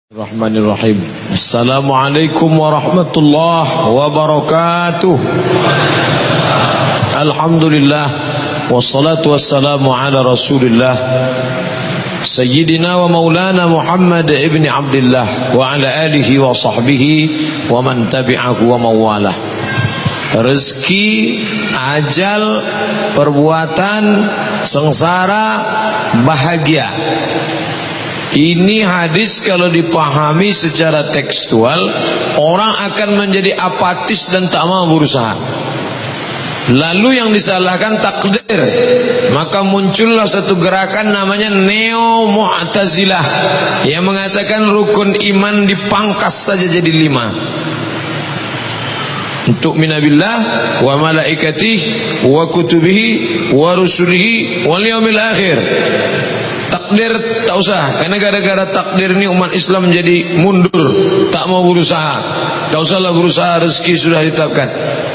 Bismillahirrahmanirrahim. Assalamualaikum warahmatullahi wabarakatuh. Alhamdulillah wassalatu wassalamu ala Rasulillah Sayyidina wa maulana Muhammad ibn Abdullah wa ala alihi wa sahbihi wa man tabi'ahu wa mawalah. Rezeki, ajal, perbuatan, sengsara, bahagia. Ini hadis kalau dipahami secara tekstual, orang akan menjadi apatis dan tak mau berusaha. Lalu yang disalahkan takdir, maka muncullah satu gerakan namanya Neo Mu'tazilah yang mengatakan rukun iman dipangkas saja jadi 5. Untuk minabillah wa malaikatihi wa kutubihi wa rusulihi wal yaumil akhir. Takdir tak usah, karena gara-gara takdir ini umat Islam jadi mundur, tak mau berusaha. Tak usahlah berusaha, rezeki sudah ditetapkan.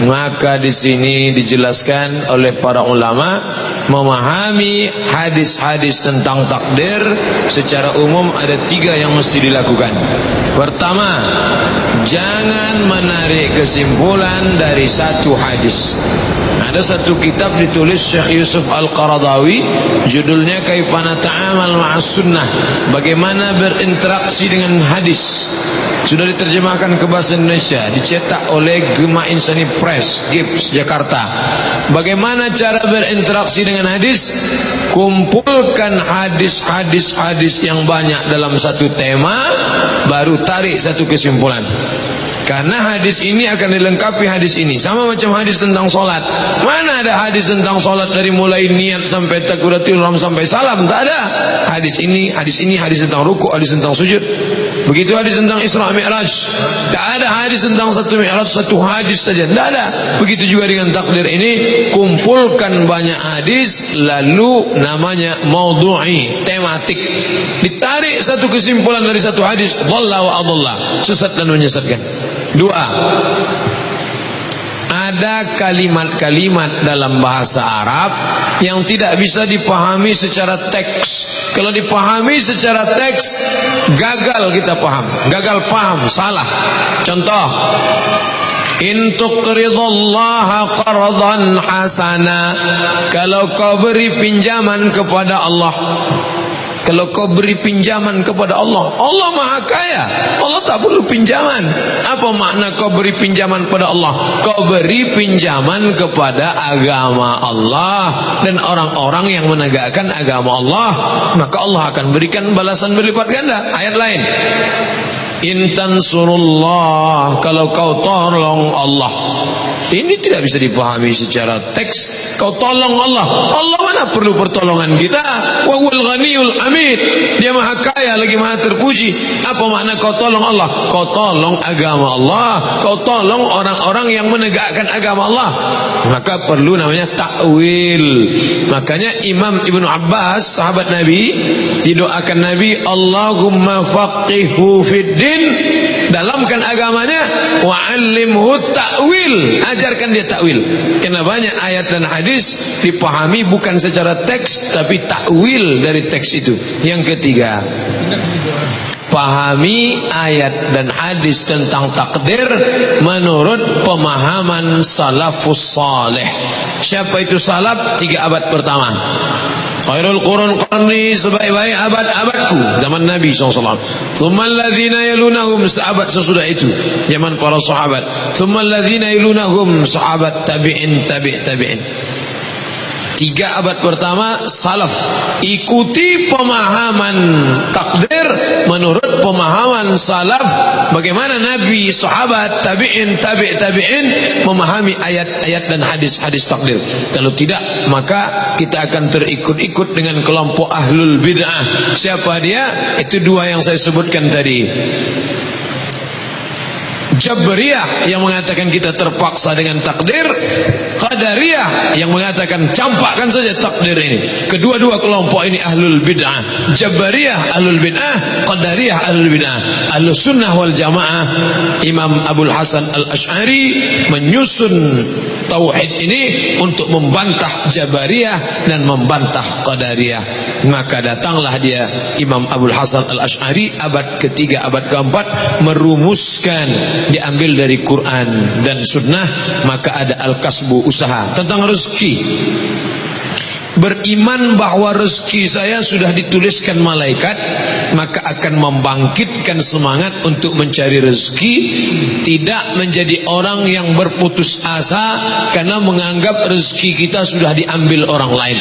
Maka di sini dijelaskan oleh para ulama memahami hadis-hadis tentang takdir secara umum ada 3 yang mesti dilakukan. Pertama, jangan menarik kesimpulan dari satu hadis. Ada satu kitab ditulis Syekh Yusuf Al-Qaradawi, judulnya Kaifa Nata'amal Ma'as Sunnah, bagaimana berinteraksi dengan hadis. Sudah diterjemahkan ke bahasa Indonesia, dicetak oleh Gema Insani Press, GIPS, Jakarta. Bagaimana cara berinteraksi dengan hadis? Kumpulkan hadis-hadis yang banyak dalam satu tema, baru tarik satu kesimpulan. Karena hadis ini akan dilengkapi hadis ini. Sama macam hadis tentang solat. Mana ada hadis tentang solat dari mulai niat sampai takbiratul ihram sampai salam? Tak ada. Hadis ini, hadis tentang ruku', hadis tentang sujud. Begitu hadis tentang Isra Mi'raj. Tak ada hadis tentang satu Mi'raj, satu hadis saja. Tak ada. Begitu juga dengan takdir ini, kumpulkan banyak hadis, lalu namanya maudhu'i, tematik. Ditarik satu kesimpulan dari satu hadis, dhalla wa adalla, sesat dan menyesatkan. 2. Ada kalimat-kalimat dalam bahasa Arab yang tidak bisa dipahami secara teks. Kalau dipahami secara teks, gagal kita paham, gagal paham, salah. Contoh, in tuqridallaha qardan hasana, kalau kau beri pinjaman kepada Allah. Kalau kau beri pinjaman kepada Allah, Allah maha kaya, Allah tak perlu pinjaman. Apa makna kau beri pinjaman kepada Allah? Kau beri pinjaman kepada agama Allah dan orang-orang yang menegakkan agama Allah, maka Allah akan berikan balasan berlipat ganda. Ayat lain, in tansurullah, kalau kau tolong Allah. Ini tidak bisa dipahami secara teks. Kau tolong Allah, Allah mana perlu pertolongan kita? Wa huwal ghaniyul hamid, dia maha kaya lagi maha terpuji. Apa makna kau tolong Allah? Kau tolong agama Allah, kau tolong orang-orang yang menegakkan agama Allah. Maka perlu namanya takwil. Makanya Imam Ibnu Abbas, sahabat Nabi, didoakan Nabi, Allahumma faqihhu fid din, dalamkan agamanya, wa'allimhu ta'wil, ajarkan dia ta'wil. Karena banyak ayat dan hadis dipahami bukan secara teks, tapi ta'wil dari teks itu. Yang ketiga, pahami ayat dan hadis tentang takdir menurut pemahaman salafus salih. Siapa itu salaf? 3 abad pertama. Khairul qurun qarni, sebaik-baik abad-abadku, zaman Nabi SAW. Thumma alladhina yalunahum, sahabat sesudah itu, zaman para sahabat. Thumma alladhina yalunahum, sahabat tabi'in, tabi'in. 3 abad pertama salaf. Ikuti pemahaman takdir menurut pemahaman salaf. Bagaimana Nabi, sahabat, tabi'in, tabi'in memahami ayat-ayat dan hadis-hadis takdir. Kalau tidak, maka kita akan terikut-ikut dengan kelompok ahlul bid'ah. Siapa dia? Itu 2 yang saya sebutkan tadi. Jabriyah yang mengatakan kita terpaksa dengan takdir, Qadariyah yang mengatakan campakkan saja takdir ini. Kedua-dua kelompok ini ahlul bid'ah. Jabariyah ahlul bid'ah, Qadariyah ahlul bid'ah. Ahlus sunnah wal jamaah, Imam Abul Hasan al-Ash'ari menyusun tauhid ini untuk membantah Jabariyah dan membantah Qadariyah. Maka datanglah dia Imam Abul Hasan al-Ash'ari abad ketiga, abad keempat, merumuskan, diambil dari Quran dan sunnah. Maka ada al-kasbu, usaha tentang rezeki. Beriman bahwa rezeki saya sudah dituliskan malaikat, maka akan membangkitkan semangat untuk mencari rezeki. Tidak menjadi orang yang berputus asa karena menganggap rezeki kita sudah diambil orang lain.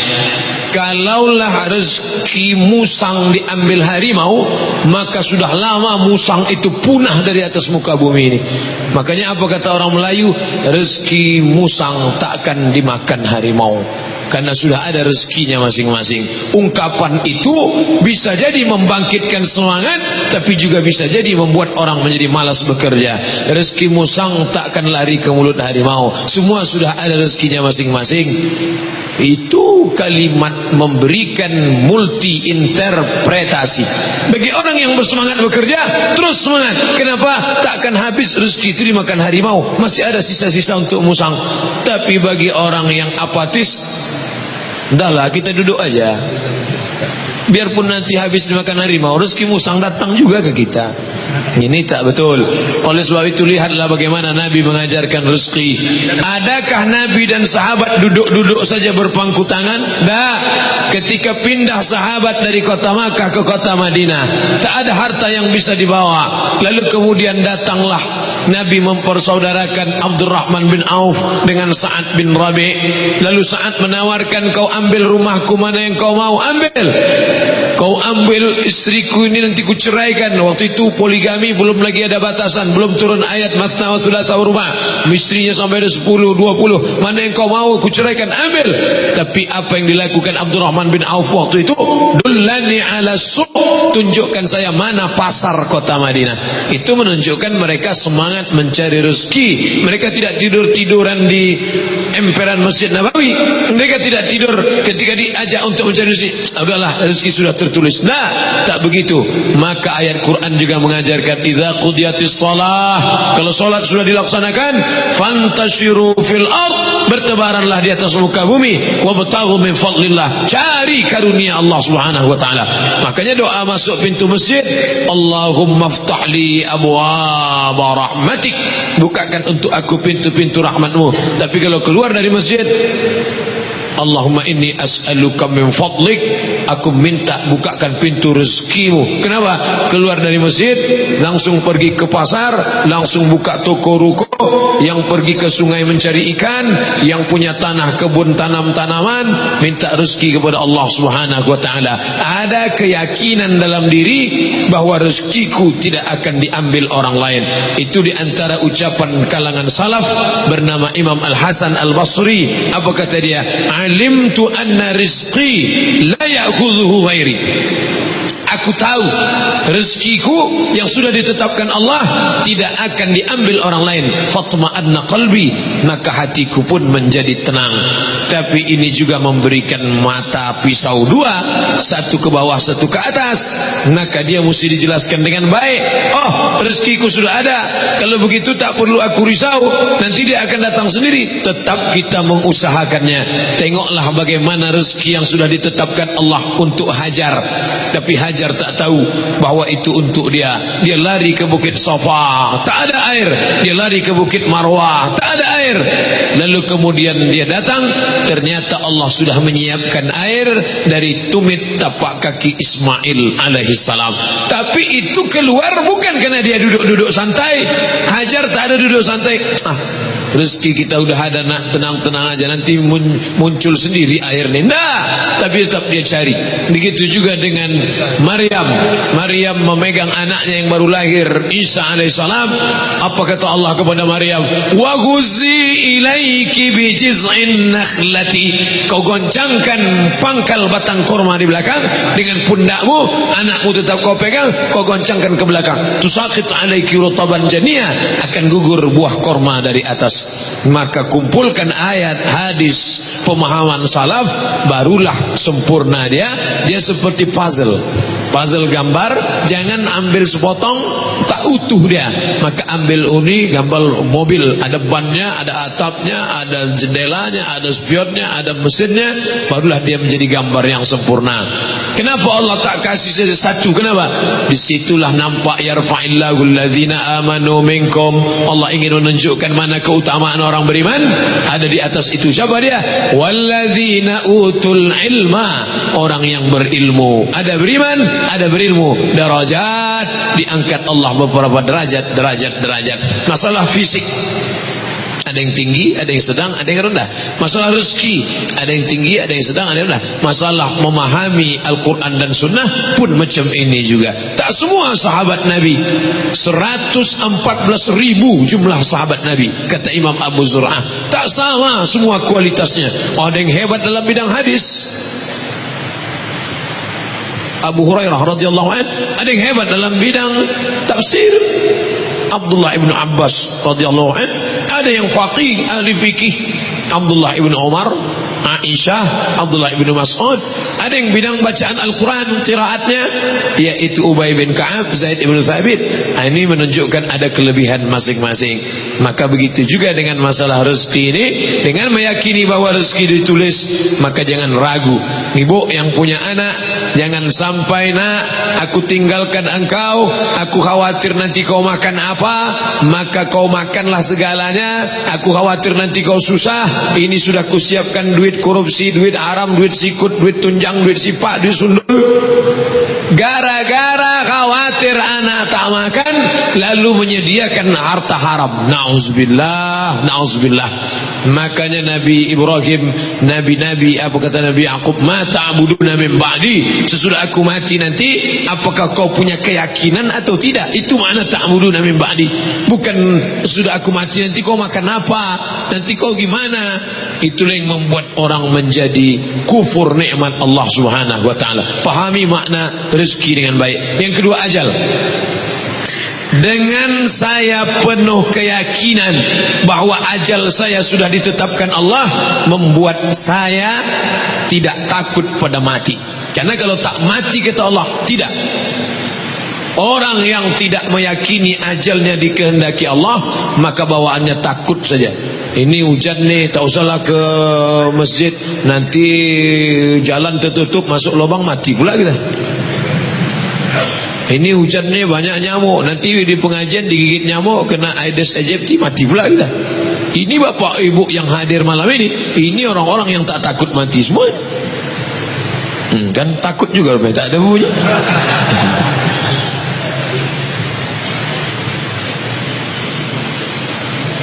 Kalaulah rezeki musang diambil harimau, maka sudah lama musang itu punah dari atas muka bumi ini. Makanya apa kata orang Melayu? Rezeki musang tak akan dimakan harimau, karena sudah ada rezekinya masing-masing. Ungkapan itu bisa jadi membangkitkan semangat, tapi juga bisa jadi membuat orang menjadi malas bekerja. Rezeki musang tak akan lari ke mulut harimau, semua sudah ada rezekinya masing-masing. Itu kalimat memberikan multi interpretasi. Bagi orang yang bersemangat bekerja, terus semangat. Kenapa? Tak akan habis rezeki itu dimakan harimau, masih ada sisa-sisa untuk musang. Tapi bagi orang yang apatis, dahlah kita duduk aja, biarpun nanti habis dimakan harimau, rezeki musang datang juga ke kita. Ini tak betul. Oleh sebab itu lihatlah bagaimana Nabi mengajarkan rezeki. Adakah Nabi dan sahabat duduk-duduk saja berpangku tangan? Dah. Ketika pindah sahabat dari kota Makkah ke kota Madinah, tak ada harta yang bisa dibawa. Lalu kemudian datanglah Nabi mempersaudarakan Abdurrahman bin Auf dengan Sa'ad bin Rabi'. Lalu Sa'ad menawarkan, kau ambil rumahku, mana yang kau mau? Ambil. Kau ambil istriku ini, nanti ku ceraikan. Waktu itu poligami belum lagi ada batasan, belum turun ayat masna wa thulatha wa ruba'. Istrinya sampai ada 10, 20. Mana yang kau mau ku ceraikan? Ambil. Tapi apa yang dilakukan Abdurrahman bin Auf waktu itu? Dullani ala suq, tunjukkan saya mana pasar kota Madinah. Itu menunjukkan mereka semangat mencari rezeki. Mereka tidak tidur-tiduran di emperan Masjid Nabawi. Mereka tidak tidur ketika diajak untuk mencari rezeki. Udahlah, rezeki sudah tertulis. Nah, tak begitu. Maka ayat Quran juga mengajarkan, idza qudiyatis shalah, kalau salat sudah dilaksanakan, fantashiru fil ard, bertebaranlah di atas muka bumi, wabtaghu min fadlillah, cari karunia Allah Subhanahu wa taala. Makanya doa masuk pintu masjid, Allahumma ftah li abwaaba rahmatik, bukakan untuk aku pintu-pintu rahmatmu. Tapi kalau keluar dari masjid, Allahumma inni as'aluka min fadlik, aku minta bukakan pintu rezekimu. Kenapa? Keluar dari masjid, langsung pergi ke pasar, langsung buka toko ruko, yang pergi ke sungai mencari ikan, yang punya tanah kebun tanam tanaman, minta rezeki kepada Allah Subhanahu wa taala. Ada keyakinan dalam diri bahwa rezekiku tidak akan diambil orang lain. Itu di antara ucapan kalangan salaf bernama Imam Al-Hasan Al-Basri. Apa kata dia? Alimtu anna rizqi la ya'khudhuhu ghairi. Aku tahu rezekiku yang sudah ditetapkan Allah tidak akan diambil orang lain. Fatma'anna qalbi, maka hatiku pun menjadi tenang. Tapi ini juga memberikan mata pisau dua, satu ke bawah, satu ke atas. Maka dia mesti dijelaskan dengan baik. Oh, rezekiku sudah ada, kalau begitu tak perlu aku risau, nanti dia akan datang sendiri. Tetap kita mengusahakannya. Tengoklah bagaimana rezeki yang sudah ditetapkan Allah untuk Hajar. Tapi Hajar tak tahu bahwa itu untuk dia. Dia lari ke Bukit Safa, tak ada air. Dia lari ke Bukit Marwah, tak ada air. Lalu kemudian dia datang, ternyata Allah sudah menyiapkan air dari tumit tapak kaki Ismail alaihissalam. Tapi itu keluar bukan karena dia duduk-duduk santai. Hajar tak ada duduk santai. Rezeki kita udah ada, nak, tenang-tenang aja, nanti muncul sendiri air ini. Nah, tapi tetap dia cari. Begitu juga dengan Maryam memegang anaknya yang baru lahir, Isa alaihissalam. Apa kata Allah kepada Maryam? Wa ghuzi ilaiki bi jiz'in nakhlati. Kau goncangkan pangkal batang kurma di belakang dengan pundakmu, anakmu tetap kau pegang, kau goncangkan ke belakang. Tusaqit alaiki rutaban janiya, akan gugur buah kurma dari atas. Maka kumpulkan ayat, hadis, pemahaman salaf, barulah sempurna dia seperti puzzle gambar. Jangan ambil sepotong tak utuh dia, maka ambil gambar mobil, ada bannya, ada atapnya, ada jendelanya, ada spionnya, ada mesinnya, barulah dia menjadi gambar yang sempurna. Kenapa Allah tak kasih saja satu? Kenapa? Disitulah nampak yarfa'illahu allazina amanu minkum. Allah ingin menunjukkan mana keutamaan orang beriman, ada di atas itu. Siapa dia? Wallazina utul ilma, orang yang berilmu. Ada beriman, ada berilmu. Darajat, diangkat Allah beberapa derajat. Masalah fisik, ada yang tinggi, ada yang sedang, ada yang rendah. Masalah rezeki, ada yang tinggi, ada yang sedang, ada yang rendah. Masalah memahami Al-Quran dan Sunnah pun macam ini juga. Tak semua sahabat Nabi, 114.000 jumlah sahabat Nabi, kata Imam Abu Zur'ah. Tak sama semua kualitasnya. Ada yang hebat dalam bidang hadis, Abu Hurairah radhiyallahu anhu. Ada yang hebat dalam bidang tafsir, Abdullah ibn Abbas radhiyallahu anhu. Ada yang faqih, ahli fikih, Abdullah ibn Umar, Aisyah, Abdullah ibn Mas'ud. Ada yang bidang bacaan Al-Quran, qiraatnya, yaitu Ubay bin Ka'ab, Zaid ibn Thabit. Ini menunjukkan ada kelebihan masing-masing. Maka begitu juga dengan masalah rezeki ini. Dengan meyakini bahwa rezeki ditulis, maka jangan ragu. Ibu yang punya anak, jangan sampai, nak, aku tinggalkan engkau, aku khawatir nanti kau makan apa, maka kau makanlah segalanya. Aku khawatir nanti kau susah, ini sudah kusiapkan duit korupsi, duit haram, duit sikut, duit tunjang, duit sipak, duit sundul. Gara-gara khawatir anak tak makan, lalu menyediakan harta haram. Na'udzubillah, na'udzubillah. Makanya Nabi Ibrahim, Nabi-Nabi, apa kata Nabi Yaqub? Ma ta'buduna min ba'di. Sesudah aku mati nanti, apakah kau punya keyakinan atau tidak? Itu makna ta'buduna min ba'di. Bukan sesudah aku mati nanti kau makan apa, nanti kau gimana. Itulah yang membuat orang menjadi kufur nikmat Allah Subhanahu wa taala. Pahami makna rezeki dengan baik. Yang kedua, ajal. Dengan saya penuh keyakinan bahwa ajal saya sudah ditetapkan Allah, membuat saya tidak takut pada mati. Karena kalau tak mati, kata Allah, tidak. Orang yang tidak meyakini ajalnya dikehendaki Allah, maka bawaannya takut saja. Ini hujan nih, tak usahlah ke masjid, nanti jalan tertutup, masuk lubang, mati pula kita. Ini hujan nih, banyak nyamuk, nanti di pengajian digigit nyamuk, kena Aedes aegypti, mati pula kita. Ini bapak ibu yang hadir malam ini orang-orang yang tak takut mati semua. Kan takut juga, tak ada bunyi.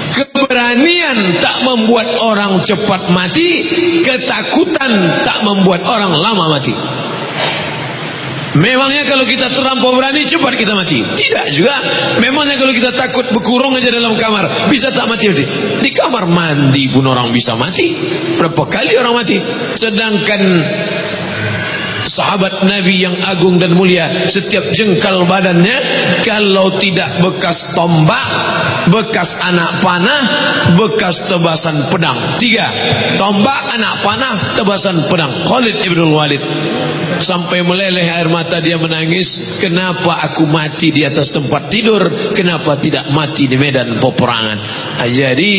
Keberanian tak membuat orang cepat mati, ketakutan tak membuat orang lama mati. Memangnya kalau kita terlampau berani, cepat kita mati? Tidak juga. Memangnya kalau kita takut berkurung aja dalam kamar, bisa tak mati? Di kamar mandi pun orang bisa mati. Berapa kali orang mati? Sedangkan sahabat Nabi yang agung dan mulia, setiap jengkal badannya kalau tidak bekas tombak, bekas anak panah, bekas tebasan pedang. 3. Tombak, anak panah, tebasan pedang. Khalid ibn Walid sampai meleleh air mata, dia menangis, kenapa aku mati di atas tempat tidur, kenapa tidak mati di medan peperangan. Jadi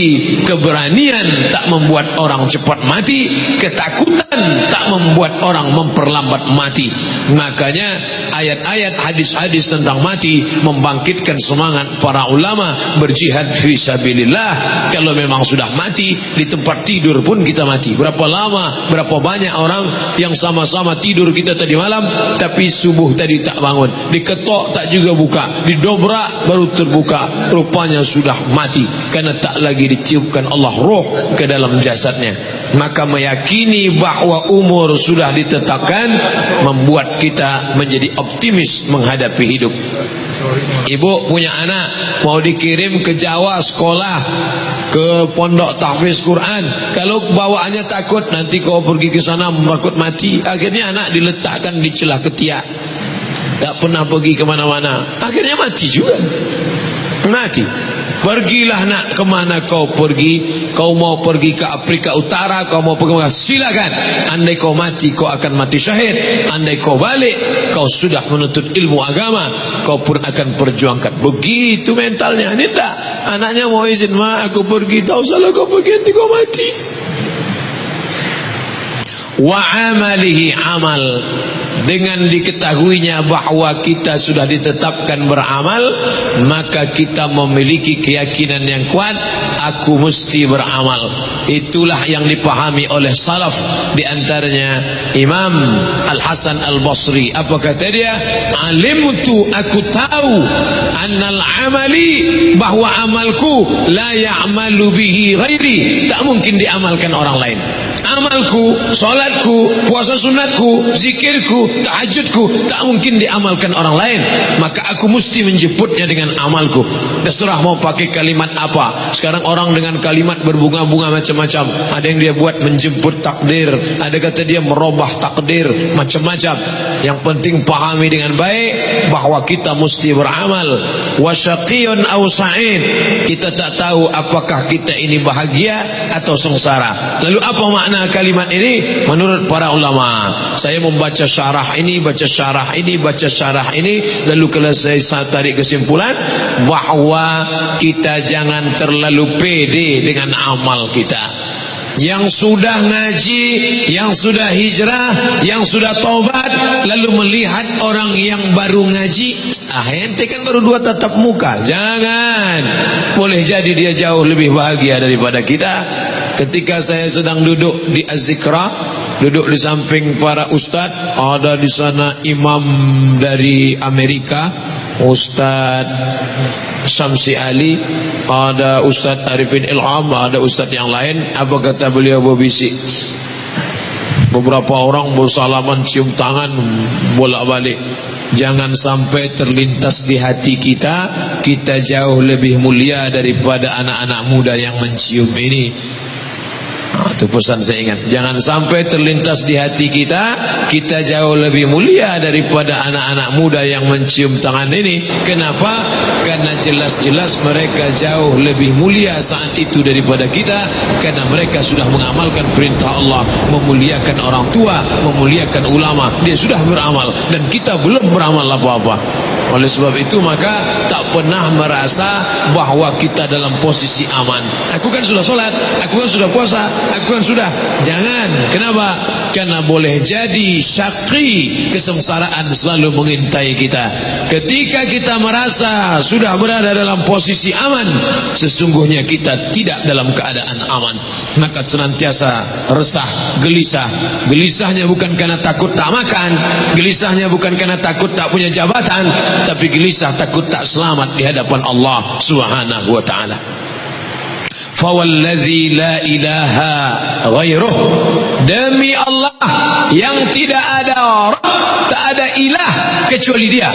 keberanian tak membuat orang cepat mati, ketakutan tak membuat orang memperlambat mati. Makanya ayat-ayat hadis-hadis tentang mati membangkitkan semangat para ulama berjihad fi sabilillah. Kalau memang sudah mati, di tempat tidur pun kita mati. Berapa lama, berapa banyak orang yang sama-sama tidur kita tadi malam, tapi subuh tadi tak bangun, diketok tak juga buka, didobrak baru terbuka, rupanya sudah mati karena tak lagi ditiupkan Allah roh ke dalam jasadnya. Maka meyakini bahwa umur sudah ditetapkan membuat kita menjadi optimis menghadapi hidup. Ibu punya anak mau dikirim ke Jawa sekolah, ke pondok tahfiz Quran. Kalau bawaannya takut nanti kau pergi ke sana takut mati, akhirnya anak diletakkan di celah ketiak, tak pernah pergi kemana-mana, akhirnya mati juga. Mati. Pergilah nak, kemana kau pergi? Kau mau pergi ke Afrika Utara, kau mau pergi ke, silakan. Andai kau mati, kau akan mati syahid. Andai kau balik, kau sudah menuntut ilmu agama, kau pun akan perjuangkan. Begitu mentalnya. Ini tak, anaknya mau izin, ma aku pergi, tahu salah kau pergi, nanti kau mati. Wa amalihi amal, dengan diketahuinya bahwa kita sudah ditetapkan beramal, maka kita memiliki keyakinan yang kuat, aku mesti beramal. Itulah yang dipahami oleh salaf, di antaranya Imam Al-Hasan Al-Basri. Apa kata dia? Alimtu, aku tahu, annal amali, bahwa amalku la ya'malu bihi ghairi, tak mungkin diamalkan orang lain. Amalku, solatku, puasa sunatku, zikirku, tahajudku tak mungkin diamalkan orang lain. Maka aku mesti menjemputnya dengan amalku. Terserah mau pakai kalimat apa. Sekarang orang dengan kalimat berbunga-bunga macam-macam. Ada yang dia buat menjemput takdir, ada kata dia merubah takdir, macam-macam. Yang penting pahami dengan baik bahwa kita mesti beramal. Wa syaqiyun aw sa'id, kita tak tahu apakah kita ini bahagia atau sengsara. Lalu apa makna kalimat ini menurut para ulama? Saya membaca syarah ini, baca syarah ini, baca syarah ini, lalu kalau saya tarik kesimpulan bahwa kita jangan terlalu pede dengan amal kita. Yang sudah ngaji, yang sudah hijrah, yang sudah taubat, lalu melihat orang yang baru ngaji, ente kan baru 2 tatap muka. Jangan. Boleh jadi dia jauh lebih bahagia daripada kita. Ketika saya sedang duduk di Az-Zikra, duduk di samping para ustadz, ada di sana imam dari Amerika, Ustadz Syamsi Ali, ada Ustadz Arifin Ilham, ada Ustadz yang lain. Apa kata beliau berbisik? Beberapa orang bersalaman, cium tangan, bolak-balik. Jangan sampai terlintas di hati kita, kita jauh lebih mulia daripada anak-anak muda yang mencium ini. Itu pesan saya ingat. Jangan sampai terlintas di hati kita, kita jauh lebih mulia daripada anak-anak muda yang mencium tangan ini. Kenapa? Karena jelas-jelas mereka jauh lebih mulia saat itu daripada kita, karena mereka sudah mengamalkan perintah Allah, memuliakan orang tua, memuliakan ulama. Dia sudah beramal dan kita belum beramal apa-apa. Oleh sebab itu maka tak pernah merasa bahwa kita dalam posisi aman. Aku kan sudah sholat, aku kan sudah puasa, aku kan sudah. Jangan. Kenapa? Karena boleh jadi syaqi, kesengsaraan selalu mengintai kita. Ketika kita merasa sudah berada dalam posisi aman, sesungguhnya kita tidak dalam keadaan aman. Maka senantiasa resah, gelisah. Gelisahnya bukan karena takut tak makan, gelisahnya bukan karena takut tak punya jabatan, tapi gelisah takut tak selamat di hadapan Allah Subhanahu wa ta'ala. Fawallazi la ilaha ghairuh, demi Allah yang tidak ada Rabb, tak ada ilah kecuali dia.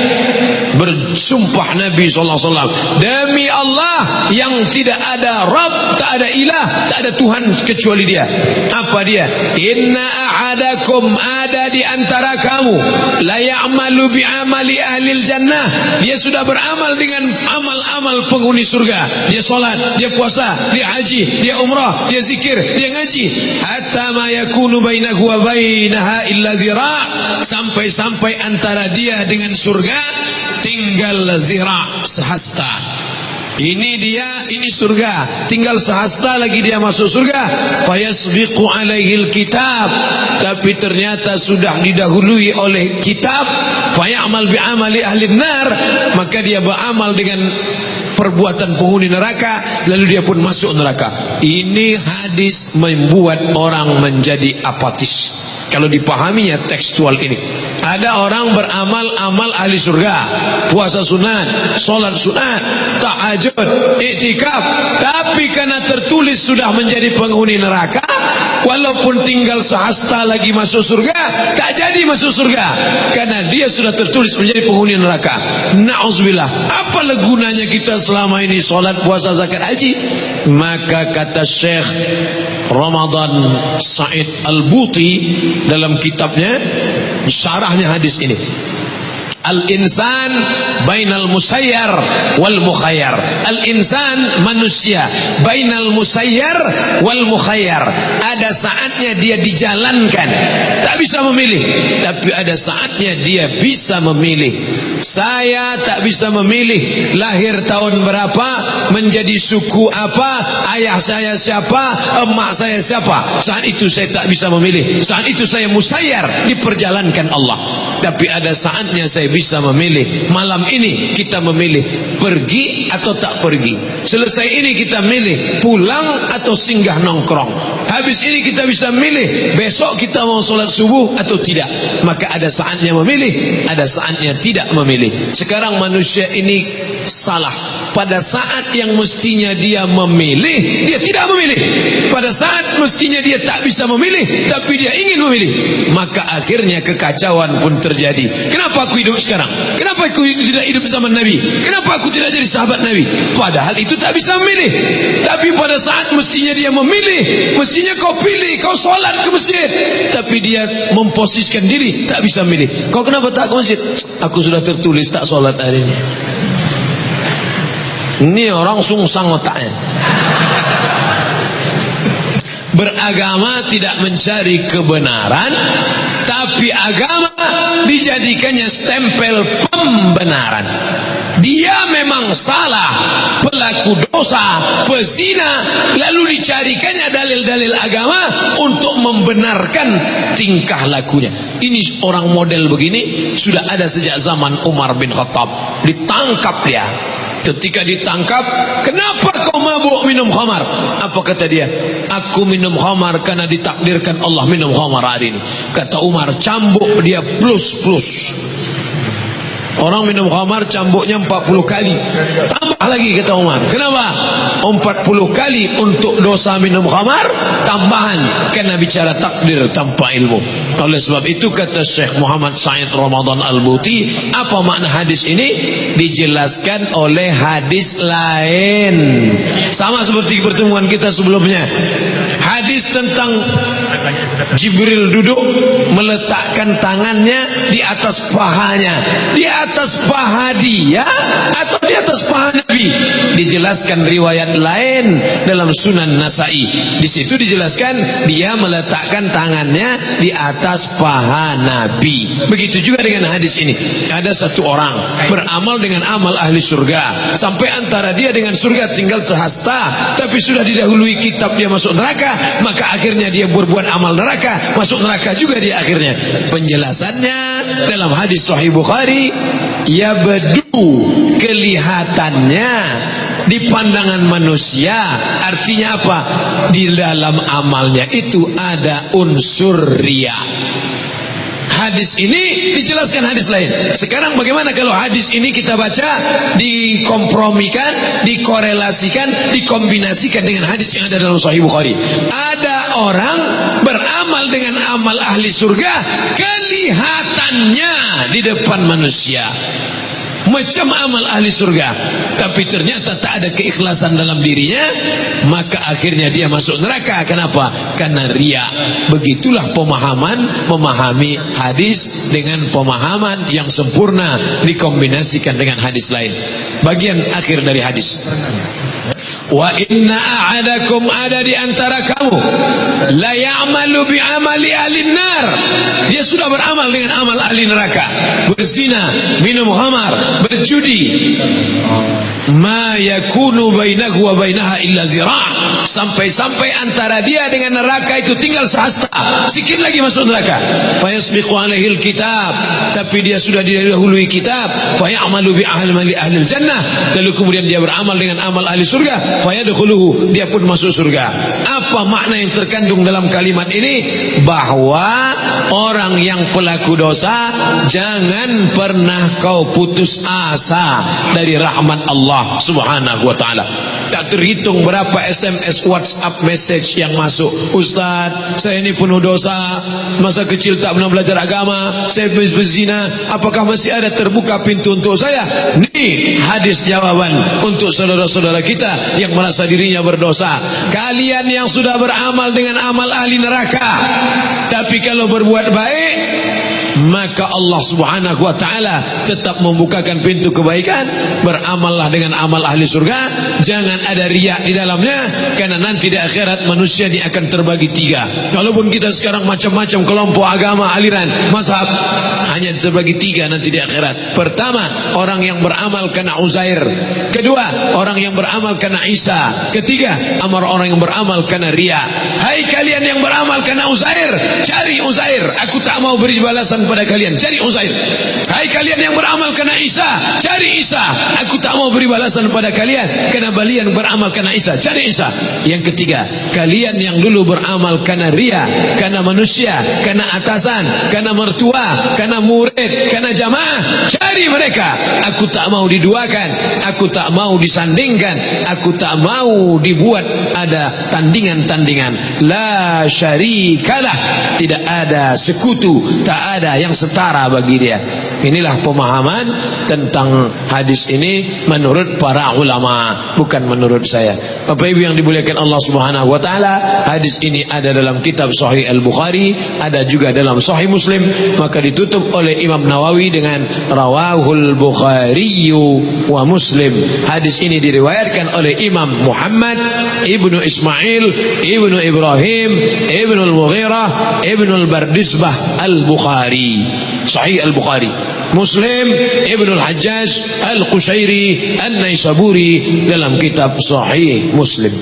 Bersumpah Nabi SAW, demi Allah yang tidak ada Rabb, tak ada ilah, tak ada Tuhan kecuali dia. Apa dia? Inna ahadakum, ada di antara kamu, la ya'malu bi'amali ahlil jannah, dia sudah beramal dengan amal-amal penghuni surga. Dia solat, dia puasa, dia haji, dia umrah, dia zikir, dia ngaji. Hatta ma yakunu bainahu wa bainaha illa zira', sampai-sampai antara dia dengan surga tinggal zira', sehasta. Ini dia, ini surga, tinggal sehasta lagi dia masuk surga. Fayasbiqu alaihil kitab, tapi ternyata sudah didahului oleh kitab. Fayamal bi'amali ahli nar, maka dia beramal dengan perbuatan penghuni neraka, lalu dia pun masuk neraka. Ini hadis membuat orang menjadi apatis kalau dipahaminya tekstual ini. Ada orang beramal amal ahli surga, puasa sunat, solat sunat, tahajud, iktikaf, tapi karena tertulis sudah menjadi penghuni neraka, walaupun tinggal sehasta lagi masuk surga, tak jadi masuk surga karena dia sudah tertulis menjadi penghuni neraka. Na'udzubillah. Apa gunanya kita selama ini solat, puasa, zakat, haji? Maka kata Syekh Ramadan Said Al-Buti dalam kitabnya syarahnya hadis ini, al-insan bainal musayyar wal mukhayyar. Al-insan manusia bainal musayyar wal mukhayyar. Ada saatnya dia dijalankan, tak bisa memilih, tapi ada saatnya dia bisa memilih. Saya tak bisa memilih lahir tahun berapa, menjadi suku apa, ayah saya siapa, emak saya siapa. Saat itu saya tak bisa memilih. Saat itu saya musayyar, diperjalankan Allah. Tapi ada saatnya saya bisa memilih. Malam ini kita memilih pergi atau tak pergi. Selesai ini kita milih pulang atau singgah nongkrong. Habis ini kita bisa milih besok kita mau sholat subuh atau tidak. Maka ada saatnya memilih, ada saatnya tidak memilih. Sekarang manusia ini salah. Pada saat yang mestinya dia memilih, dia tidak memilih. Pada saat mestinya dia tak bisa memilih, tapi dia ingin memilih. Maka akhirnya kekacauan pun terjadi. Kenapa aku hidup sekarang? Kenapa aku tidak hidup zaman Nabi? Kenapa aku tidak jadi sahabat Nabi? Padahal itu tak bisa memilih. Tapi pada saat mestinya dia memilih, mestinya kau pilih, kau sholat ke masjid, tapi dia memposisikan diri tak bisa memilih. Kau kenapa tak ke masjid? Aku sudah tertulis tak sholat hari ini. Ini orang sungsang otaknya. Beragama tidak mencari kebenaran, tapi agama dijadikannya stempel pembenaran. Dia memang salah, pelaku dosa, pezina, lalu dicarikannya dalil-dalil agama untuk membenarkan tingkah lakunya. Ini orang model begini sudah ada sejak zaman Umar bin Khattab. Ditangkap dia. Ketika ditangkap, kenapa kau mabuk minum khamar? Apa kata dia? Aku minum khamar karena ditakdirkan Allah minum khamar hari ini. Kata Umar, cambuk dia plus. Orang minum khamar cambuknya 40 kali. Tambah lagi kata Umar. Kenapa? 40 kali untuk dosa minum khamar, tambahan karena bicara takdir tanpa ilmu. Oleh sebab itu kata Syekh Muhammad Said Ramadan Al-Buti, apa makna hadis ini? Dijelaskan oleh hadis lain. Sama seperti pertemuan kita sebelumnya. Hadis tentang Jibril duduk meletakkan tangannya di atas pahanya. Di atas paha dia atau di atas paha Nabi? Dijelaskan riwayat lain dalam Sunan Nasai. Di situ dijelaskan dia meletakkan tangannya di atas paha Nabi. Begitu juga dengan hadis ini. Ada satu orang beramal dengan amal ahli surga, sampai antara dia dengan surga tinggal sehasta, tapi sudah didahului kitab dia masuk neraka, maka akhirnya dia berbuat amal neraka, masuk neraka juga dia akhirnya. Penjelasannya dalam hadis Sahih Bukhari, ya bedu, kelihatannya di pandangan manusia, artinya apa? Di dalam amalnya itu ada unsur riya. Hadis ini dijelaskan hadis lain. Sekarang bagaimana kalau hadis ini kita baca, dikompromikan, dikorelasikan, dikombinasikan dengan hadis yang ada dalam Sahih Bukhari? Ada orang beramal dengan amal ahli surga, kelihatannya di depan manusia macam amal ahli surga, tapi ternyata tak ada keikhlasan dalam dirinya, maka akhirnya dia masuk neraka. Kenapa? Karena riya. Begitulah pemahaman memahami hadis dengan pemahaman yang sempurna dikombinasikan dengan hadis lain. Bagian akhir dari hadis, wa inna a'adakum, ada di antara kamu, la ya'malu bi amali ahli nar, dia sudah beramal dengan amal ahli neraka, berzina, minum khamar, berjudi, ma yakunu bainahu wa bainaha illa zira', sampai-sampai antara dia dengan neraka itu tinggal sehasta, sikit lagi masuk neraka. Fayasbiqu alaihil kitab, tapi dia sudah didahului kitab. Fayamalu bi ahli jannah, lalu kemudian dia beramal dengan amal ahli surga. Fayadkhuluhu, dia pun masuk surga. Apa makna yang terkandung dalam kalimat ini? Bahwa orang yang pelaku dosa, jangan pernah kau putus asa dari rahmat Allah Subhanahu wa ta'ala. tak terhitung berapa SMS, WhatsApp message yang masuk. Ustaz, saya ini penuh dosa, masa kecil tak pernah belajar agama, saya berzina, apakah masih ada terbuka pintu untuk saya? Ini hadis jawaban untuk saudara-saudara kita yang merasa dirinya berdosa. Kalian yang sudah beramal dengan amal ahli neraka, tapi kalau berbuat baik, maka Allah subhanahu wa ta'ala tetap membukakan pintu kebaikan. Beramallah dengan amal ahli surga, jangan ada riak di dalamnya, karena nanti di akhirat manusia ini akan terbagi tiga. Walaupun kita sekarang macam-macam kelompok agama, aliran, mazhab, hanya terbagi tiga nanti di akhirat. Pertama, orang yang beramal karena Uzair. Kedua, orang yang beramal karena Isa. Ketiga, orang yang beramal karena ria. Hai kalian yang beramal karena Uzair, cari Uzair, aku tak mau beri balasan pada kalian, cari Uzair. Hai kalian yang beramal karena Isa, cari Isa, aku tak mau beri balasan pada kalian karena kalian beramal karena Isa, cari Isa. Yang ketiga, kalian yang dulu beramal karena ria, karena manusia, karena atasan, karena mertua, karena murid, karena jamaah, cari mereka. Aku tak mau diduakan, aku tak mau disandingkan, aku tak mau dibuat ada tandingan-tandingan. La syarikalah, tidak ada sekutu, tak ada yang setara bagi dia. Inilah pemahaman tentang hadis ini menurut para ulama, bukan menurut saya. Bapak Ibu yang dimuliakan Allah Subhanahu wa taala, hadis ini ada dalam kitab Sahih Al-Bukhari, ada juga dalam Sahih Muslim, maka ditutup oleh Imam Nawawi dengan rawahul Bukhari wa Muslim. Hadis ini diriwayatkan oleh Imam Muhammad ibnu Ismail ibnu Ibrahim ibnu Al-Mughirah ibnu Al-Bardisbah Al-Bukhari, Sahih Al-Bukhari. Muslim ibnu Al-Hajjaj Al-Qushairi An-Naisaburi dalam kitab Sahih Muslim.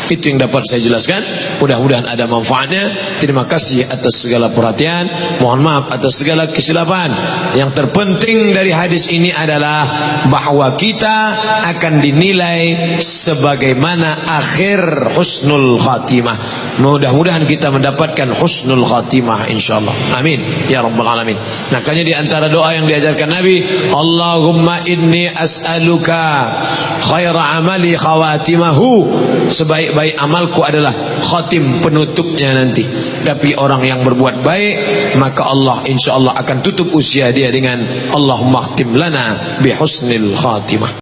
Itu yang dapat saya jelaskan. Mudah-mudahan ada manfaatnya. Terima kasih atas segala perhatian. Mohon maaf atas segala kesilapan. Yang terpenting dari hadis ini adalah bahwa kita akan dinilai sebagaimana akhir husnul khatimah. Mudah-mudahan kita mendapatkan husnul khatimah insyaallah. Amin ya rabbal alamin. Makanya di antara doa yang diajarkan Nabi, Allahumma inni as'aluka khaira amali khawatimahu, sebaik-baik amalku adalah khatim, penutupnya nanti. Tapi orang yang berbuat baik, maka Allah insyaallah akan tutup usia dia dengan Allahumma khtim lana bihusnil khatimah.